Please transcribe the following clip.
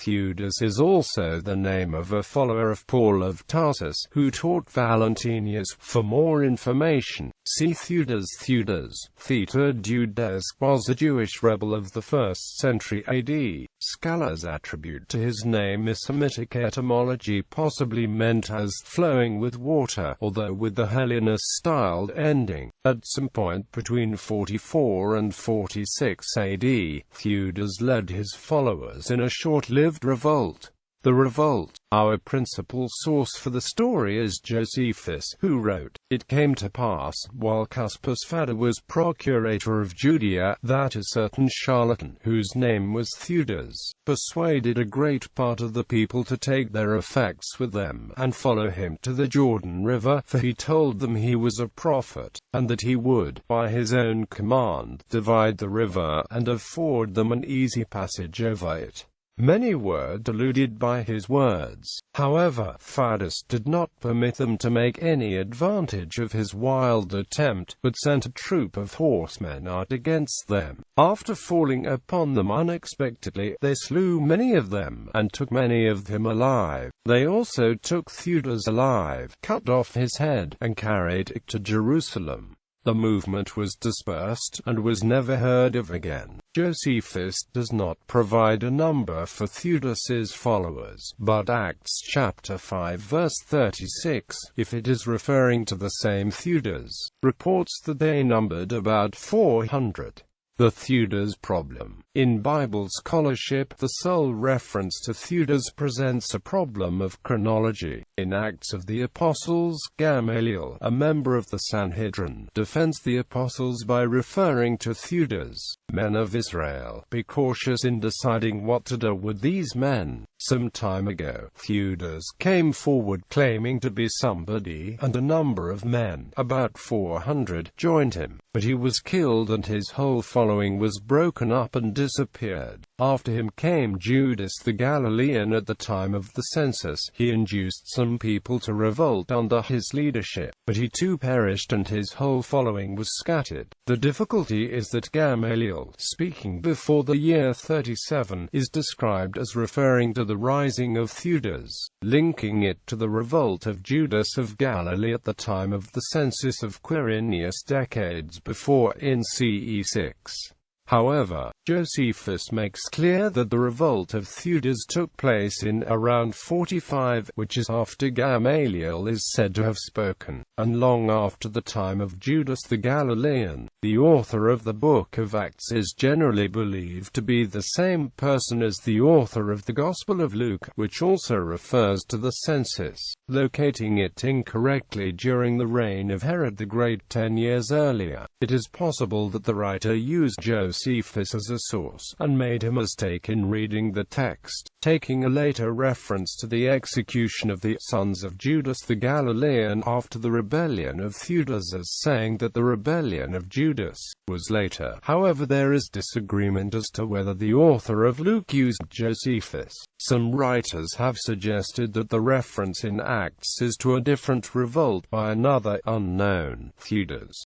Theudas is also the name of a follower of Paul of Tarsus, who taught Valentinius. For more information, see Theudas Theudas. ʻθjuːdəs was a Jewish rebel of the 1st century AD. Scholars attribute to his name a Semitic etymology, possibly meant as flowing with water, although with the Hellenist-styled ending. At some point between 44 and 46 AD, Theudas led his followers in a short-lived revolt. The revolt. Our principal source for the story is Josephus, who wrote, "It came to pass, while Cuspus Fada was procurator of Judea, that a certain charlatan, whose name was Theudas, persuaded a great part of the people to take their effects with them, and follow him to the Jordan River, for he told them he was a prophet, and that he would, by his own command, divide the river, and afford them an easy passage over it." Many were deluded by his words. However, Theudas did not permit them to make any advantage of his wild attempt, but sent a troop of horsemen out against them. After falling upon them unexpectedly, they slew many of them, and took many of them alive. They also took Theudas alive, cut off his head, and carried it to Jerusalem. The movement was dispersed, and was never heard of again. Josephus does not provide a number for Theudas's followers, but Acts chapter 5 verse 36, if it is referring to the same Theudas, reports that they numbered about 400. The Theudas problem. In Bible scholarship, the sole reference to Theudas presents a problem of chronology. In Acts of the Apostles, Gamaliel, a member of the Sanhedrin, defends the apostles by referring to Theudas. Men of Israel, be cautious in deciding what to do with these men. Some time ago, Theudas came forward claiming to be somebody, and a number of men, about 400, joined him. But he was killed and his whole following was broken up and disappeared. After him came Judas the Galilean. At the time of the census, he induced some people to revolt under his leadership, but he too perished and his whole following was scattered. The difficulty is that Gamaliel, speaking before the year 37, is described as referring to the rising of Theudas, linking it to the revolt of Judas of Galilee at the time of the census of Quirinius decades before in CE 6. However, Josephus makes clear that the revolt of Theudas took place in around 45, which is after Gamaliel is said to have spoken, and long after the time of Judas the Galilean. The author of the Book of Acts is generally believed to be the same person as the author of the Gospel of Luke, which also refers to the census, locating it incorrectly during the reign of Herod the Great 10 years earlier. It is possible that the writer used Josephus as a source, and made a mistake in reading the text, taking a later reference to the execution of the sons of Judas the Galilean after the rebellion of Theudas as saying that the rebellion of Judas was later. However, there is disagreement as to whether the author of Luke used Josephus. Some writers have suggested that the reference in Acts is to a different revolt by another unknown Theudas.